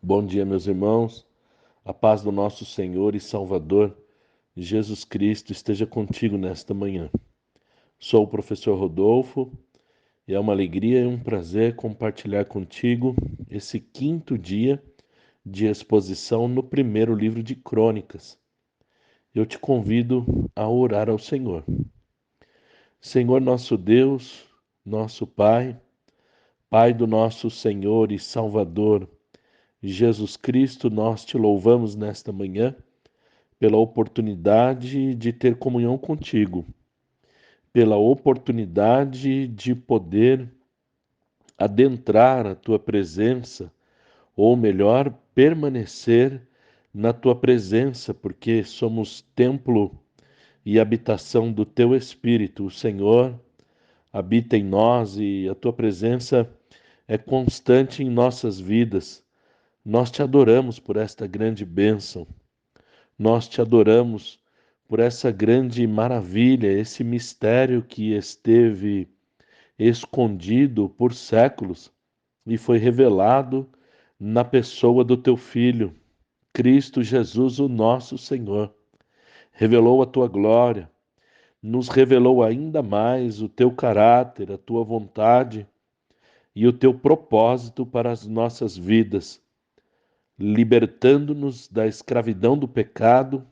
Bom dia, meus irmãos. A paz do nosso Senhor e Salvador, Jesus Cristo, esteja contigo nesta manhã. Sou o professor Rodolfo e é uma alegria e um prazer compartilhar contigo esse quinto dia de exposição no primeiro livro de Crônicas. Eu te convido a orar ao Senhor. Senhor nosso Deus, nosso Pai, Pai do nosso Senhor e Salvador, Jesus Cristo, nós te louvamos nesta manhã pela oportunidade de ter comunhão contigo, pela oportunidade de poder adentrar a tua presença, ou melhor, permanecer na tua presença, porque somos templo e habitação do teu Espírito. O Senhor habita em nós e a tua presença é constante em nossas vidas. Nós te adoramos por esta grande bênção. Nós te adoramos por essa grande maravilha, esse mistério que esteve escondido por séculos e foi revelado na pessoa do teu Filho, Cristo Jesus, o nosso Senhor. Revelou a tua glória, nos revelou ainda mais o teu caráter, a tua vontade e o teu propósito para as nossas vidas, libertando-nos da escravidão do pecado,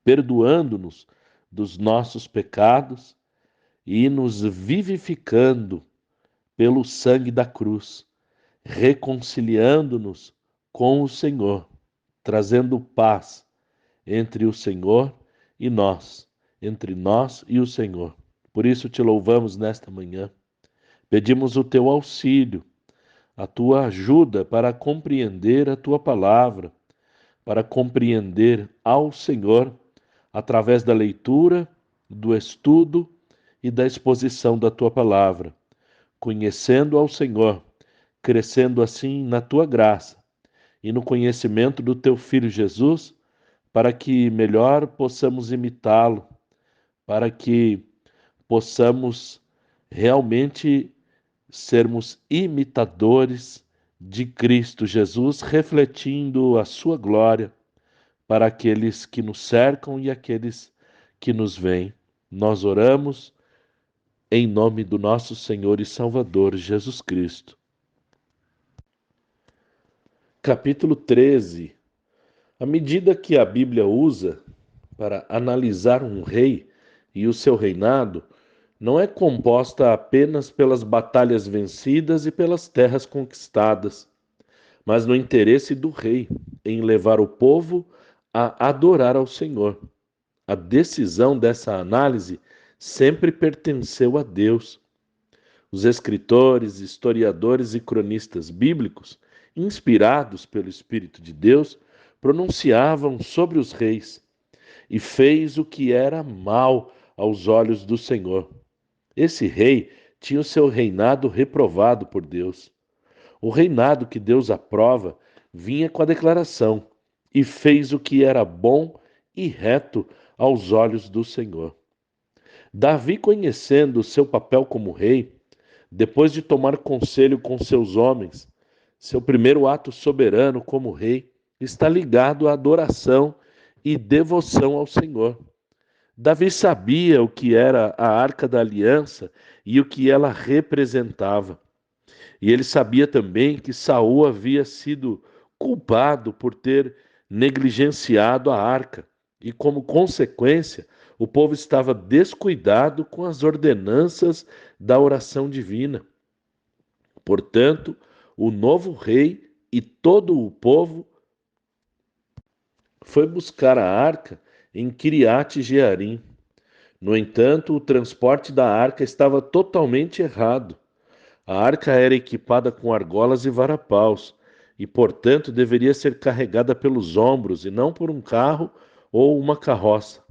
perdoando-nos dos nossos pecados e nos vivificando pelo sangue da cruz, reconciliando-nos com o Senhor, trazendo paz entre o Senhor e nós, entre nós e o Senhor. Por isso te louvamos nesta manhã. Pedimos o teu auxílio, a tua ajuda para compreender a tua palavra, para compreender ao Senhor através da leitura, do estudo e da exposição da tua palavra, conhecendo ao Senhor, crescendo assim na tua graça e no conhecimento do teu Filho Jesus, para que melhor possamos imitá-lo, para que possamos realmente sermos imitadores de Cristo Jesus, refletindo a sua glória para aqueles que nos cercam e aqueles que nos veem. Nós oramos em nome do nosso Senhor e Salvador Jesus Cristo. Capítulo 13. À medida que a Bíblia usa para analisar um rei e o seu reinado, não é composta apenas pelas batalhas vencidas e pelas terras conquistadas, mas no interesse do rei em levar o povo a adorar ao Senhor. A decisão dessa análise sempre pertenceu a Deus. Os escritores, historiadores e cronistas bíblicos, inspirados pelo Espírito de Deus, pronunciavam sobre os reis e fez o que era mal aos olhos do Senhor. Esse rei tinha o seu reinado reprovado por Deus. O reinado que Deus aprova vinha com a declaração: e fez o que era bom e reto aos olhos do Senhor. Davi, conhecendo o seu papel como rei, depois de tomar conselho com seus homens, seu primeiro ato soberano como rei está ligado à adoração e devoção ao Senhor. Davi sabia o que era a Arca da Aliança e o que ela representava. E ele sabia também que Saul havia sido culpado por ter negligenciado a arca, e como consequência, o povo estava descuidado com as ordenanças da oração divina. Portanto, o novo rei e todo o povo foi buscar a arca em Kiriat Jearim. No entanto, o transporte da arca estava totalmente errado. A arca era equipada com argolas e varapaus, e, portanto, deveria ser carregada pelos ombros e não por um carro ou uma carroça.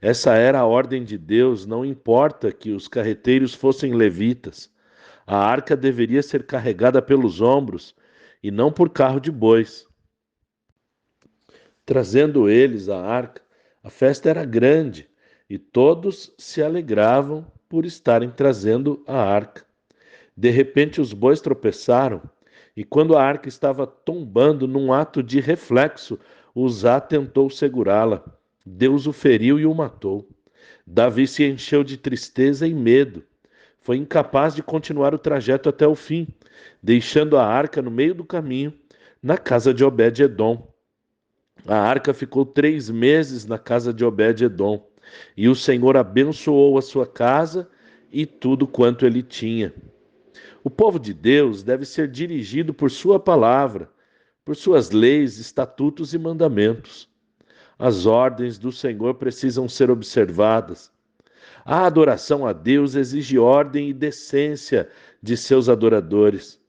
Essa era a ordem de Deus, não importa que os carreteiros fossem levitas. A arca deveria ser carregada pelos ombros e não por carro de bois. Trazendo eles a arca, a festa era grande e todos se alegravam por estarem trazendo a arca. De repente os bois tropeçaram E quando a arca estava tombando num ato de reflexo, Uzá tentou segurá-la. Deus o feriu e o matou. Davi se encheu de tristeza e medo. Foi incapaz de continuar o trajeto até o fim, deixando a arca no meio do caminho, na casa de Obed-edom. A arca ficou 3 meses na casa de Obed-edom, e o Senhor abençoou a sua casa e tudo quanto ele tinha. O povo de Deus deve ser dirigido por sua palavra, por suas leis, estatutos e mandamentos. As ordens do Senhor precisam ser observadas. A adoração a Deus exige ordem e decência de seus adoradores.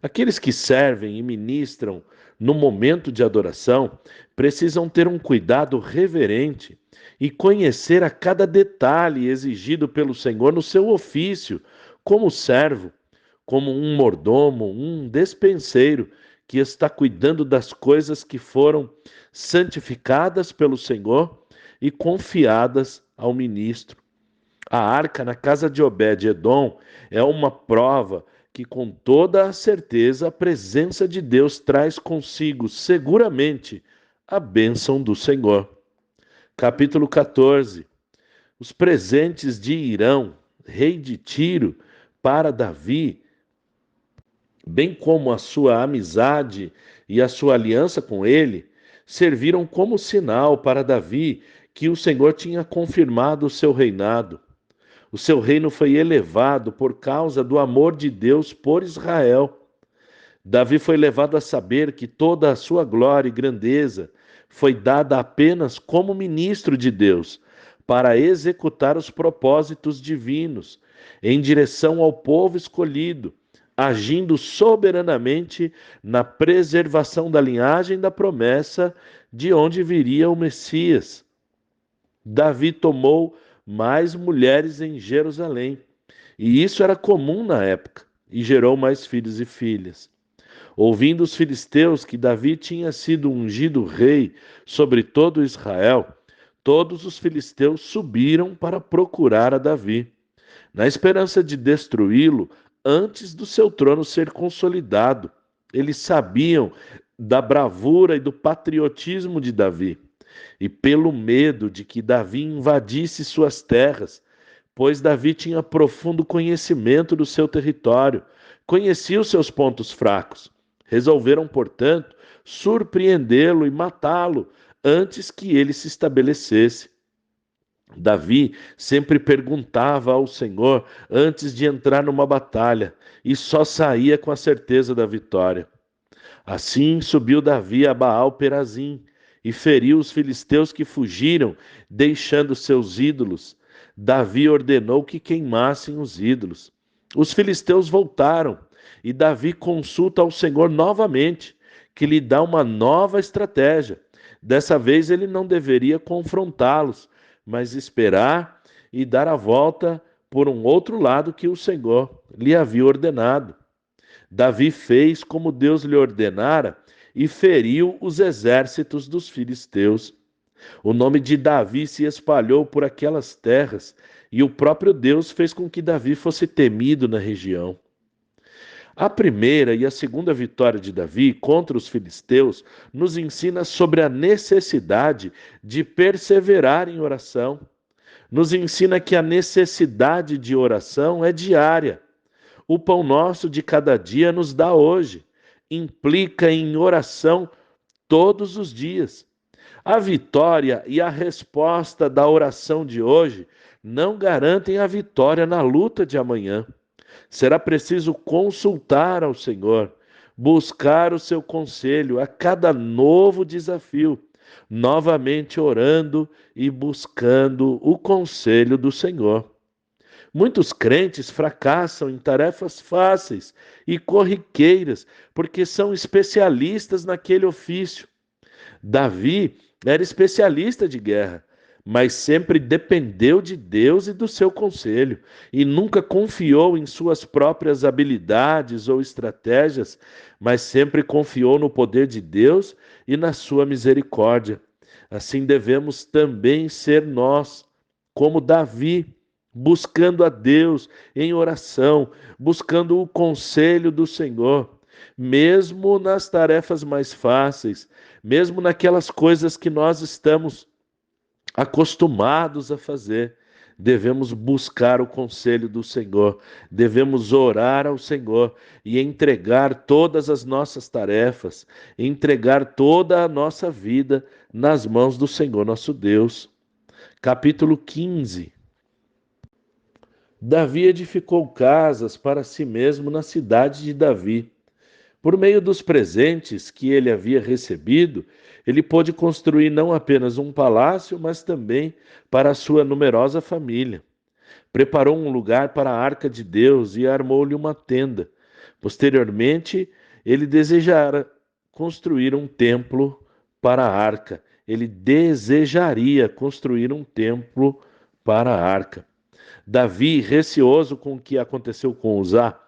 Aqueles que servem e ministram no momento de adoração precisam ter um cuidado reverente e conhecer a cada detalhe exigido pelo Senhor no seu ofício, como servo, como um mordomo, um despenseiro que está cuidando das coisas que foram santificadas pelo Senhor e confiadas ao ministro. A arca na casa de Obed-edom é uma prova que, com toda a certeza, a presença de Deus traz consigo, seguramente, a bênção do Senhor. Capítulo 14. Os presentes de Irão, rei de Tiro, para Davi, bem como a sua amizade e a sua aliança com ele, serviram como sinal para Davi que o Senhor tinha confirmado o seu reinado. O seu reino foi elevado por causa do amor de Deus por Israel. Davi foi levado a saber que toda a sua glória e grandeza foi dada apenas como ministro de Deus, para executar os propósitos divinos, em direção ao povo escolhido, agindo soberanamente na preservação da linhagem da promessa de onde viria o Messias. Davi tomou mais mulheres em Jerusalém, e isso era comum na época, e gerou mais filhos e filhas. Ouvindo os filisteus que Davi tinha sido ungido rei sobre todo Israel, todos os filisteus subiram para procurar a Davi, na esperança de destruí-lo antes do seu trono ser consolidado. Eles sabiam da bravura e do patriotismo de Davi, e pelo medo de que Davi invadisse suas terras, pois Davi tinha profundo conhecimento do seu território, conhecia os seus pontos fracos. Resolveram, portanto, surpreendê-lo e matá-lo antes que ele se estabelecesse. Davi sempre perguntava ao Senhor antes de entrar numa batalha e só saía com a certeza da vitória. Assim subiu Davi a Baal-Perazim e feriu os filisteus que fugiram, deixando seus ídolos. Davi ordenou que queimassem os ídolos. Os filisteus voltaram e Davi consulta ao Senhor novamente, que lhe dá uma nova estratégia. Dessa vez ele não deveria confrontá-los, mas esperar e dar a volta por um outro lado que o Senhor lhe havia ordenado. Davi fez como Deus lhe ordenara e feriu os exércitos dos filisteus. O nome de Davi se espalhou por aquelas terras, e o próprio Deus fez com que Davi fosse temido na região. A primeira e a segunda vitória de Davi contra os filisteus nos ensina sobre a necessidade de perseverar em oração. Nos ensina que a necessidade de oração é diária. O pão nosso de cada dia nos dá hoje. Implica em oração todos os dias. A vitória e a resposta da oração de hoje não garantem a vitória na luta de amanhã. Será preciso consultar ao Senhor, buscar o seu conselho a cada novo desafio, novamente orando e buscando o conselho do Senhor. Muitos crentes fracassam em tarefas fáceis e corriqueiras porque são especialistas naquele ofício. Davi era especialista de guerra, mas sempre dependeu de Deus e do seu conselho, e nunca confiou em suas próprias habilidades ou estratégias, mas sempre confiou no poder de Deus e na sua misericórdia. Assim devemos também ser nós, como Davi, buscando a Deus em oração, buscando o conselho do Senhor, mesmo nas tarefas mais fáceis, mesmo naquelas coisas que nós estamos acostumados a fazer. Devemos buscar o conselho do Senhor, devemos orar ao Senhor e entregar todas as nossas tarefas, entregar toda a nossa vida nas mãos do Senhor nosso Deus. Capítulo 15. Davi edificou casas para si mesmo na cidade de Davi. Por meio dos presentes que ele havia recebido, ele pôde construir não apenas um palácio, mas também para a sua numerosa família. Preparou um lugar para a arca de Deus e armou-lhe uma tenda. Posteriormente, ele desejara construir um templo para a arca. Ele desejaria construir um templo para a arca. Davi, receoso com o que aconteceu com Uzá,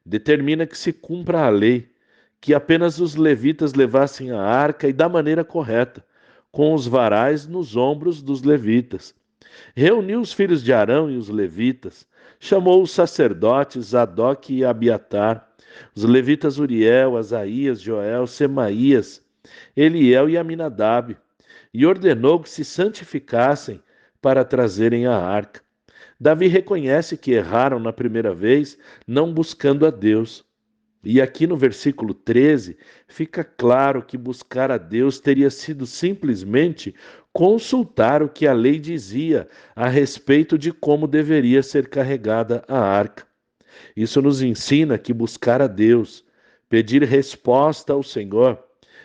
determina que se cumpra a lei, que apenas os levitas levassem a arca e da maneira correta, com os varais nos ombros dos levitas. Reuniu os filhos de Arão e os levitas, chamou os sacerdotes Zadok e Abiatar, os levitas Uriel, Asaías, Joel, Semaías, Eliel e Aminadab, e ordenou que se santificassem para trazerem a arca. Davi reconhece que erraram na primeira vez, não buscando a Deus. E aqui no versículo 13, fica claro que buscar a Deus teria sido simplesmente consultar o que a lei dizia a respeito de como deveria ser carregada a arca. Isso nos ensina que buscar a Deus, pedir resposta ao Senhor,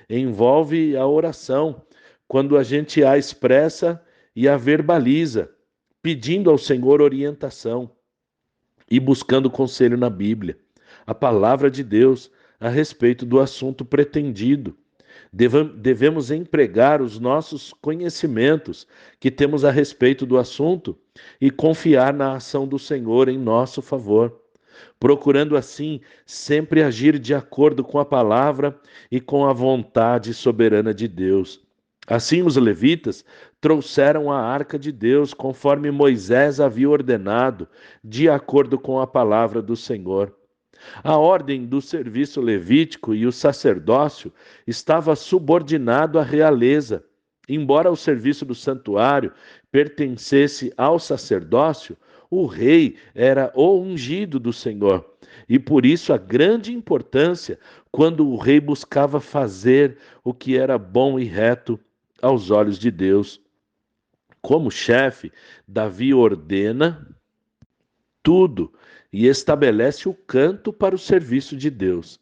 envolve a oração, quando a gente a expressa e a verbaliza, pedindo ao Senhor orientação e buscando conselho na Bíblia, a palavra de Deus a respeito do assunto pretendido. Devemos empregar os nossos conhecimentos que temos a respeito do assunto e confiar na ação do Senhor em nosso favor, procurando assim sempre agir de acordo com a palavra e com a vontade soberana de Deus. Assim, os levitas trouxeram a arca de Deus conforme Moisés havia ordenado, de acordo com a palavra do Senhor. A ordem do serviço levítico e o sacerdócio estava subordinado à realeza. Embora o serviço do santuário pertencesse ao sacerdócio, o rei era o ungido do Senhor. E por isso a grande importância quando o rei buscava fazer o que era bom e reto aos olhos de Deus. Como chefe, Davi ordena tudo e estabelece o canto para o serviço de Deus.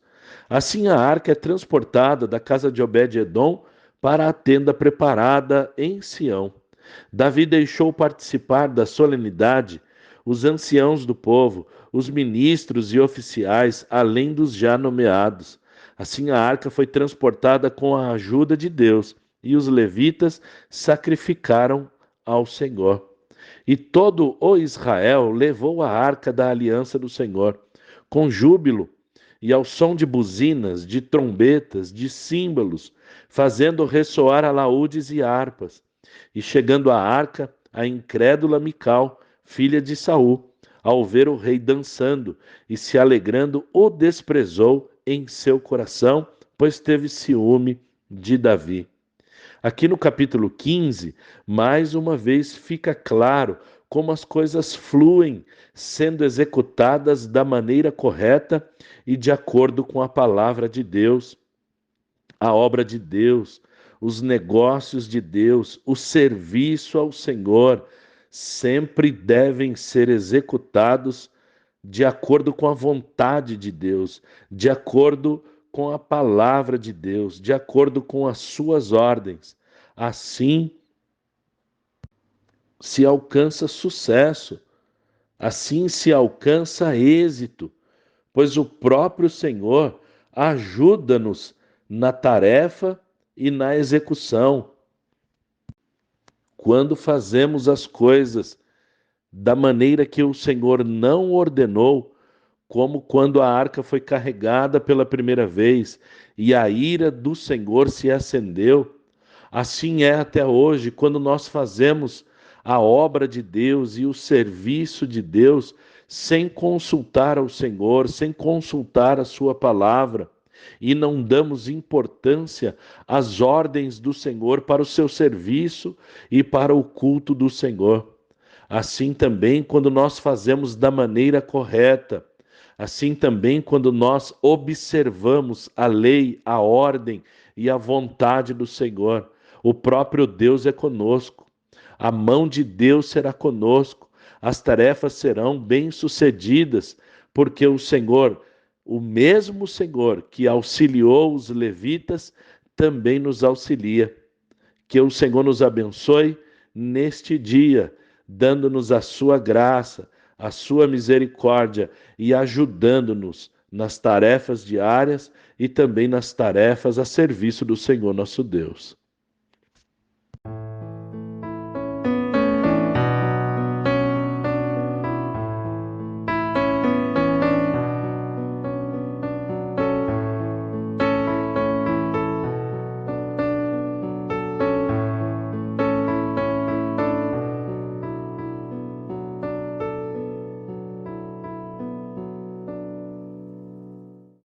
Assim, a arca é transportada da casa de Obed-edom para a tenda preparada em Sião. Davi deixou participar da solenidade os anciãos do povo, os ministros e oficiais, além dos já nomeados. Assim, a arca foi transportada com a ajuda de Deus e os levitas sacrificaram ao Senhor. E todo o Israel levou a arca da aliança do Senhor, com júbilo e ao som de buzinas, de trombetas, de símbolos, fazendo ressoar alaúdes e harpas. E chegando à arca, a incrédula Mical, filha de Saul, ao ver o rei dançando e se alegrando, o desprezou em seu coração, pois teve ciúme de Davi. Aqui no capítulo 15, mais uma vez fica claro como as coisas fluem, sendo executadas da maneira correta e de acordo com a palavra de Deus, a obra de Deus, os negócios de Deus, o serviço ao Senhor, sempre devem ser executados de acordo com a vontade de Deus, de acordo com a palavra de Deus, de acordo com as suas ordens. Assim se alcança sucesso, assim se alcança êxito, pois o próprio Senhor ajuda-nos na tarefa e na execução. Quando fazemos as coisas da maneira que o Senhor não ordenou, como quando a arca foi carregada pela primeira vez e a ira do Senhor se acendeu, assim é até hoje, quando nós fazemos a obra de Deus e o serviço de Deus sem consultar ao Senhor, sem consultar a sua palavra. e não damos importância às ordens do Senhor para o seu serviço e para o culto do Senhor. Assim também, quando nós fazemos da maneira correta, assim também, quando nós observamos a lei, a ordem e a vontade do Senhor, o próprio Deus é conosco. A mão de Deus será conosco. As tarefas serão bem-sucedidas, porque o Senhor, o mesmo Senhor que auxiliou os levitas, também nos auxilia. Que o Senhor nos abençoe neste dia, dando-nos a sua graça, a sua misericórdia e ajudando-nos nas tarefas diárias e também nas tarefas a serviço do Senhor nosso Deus.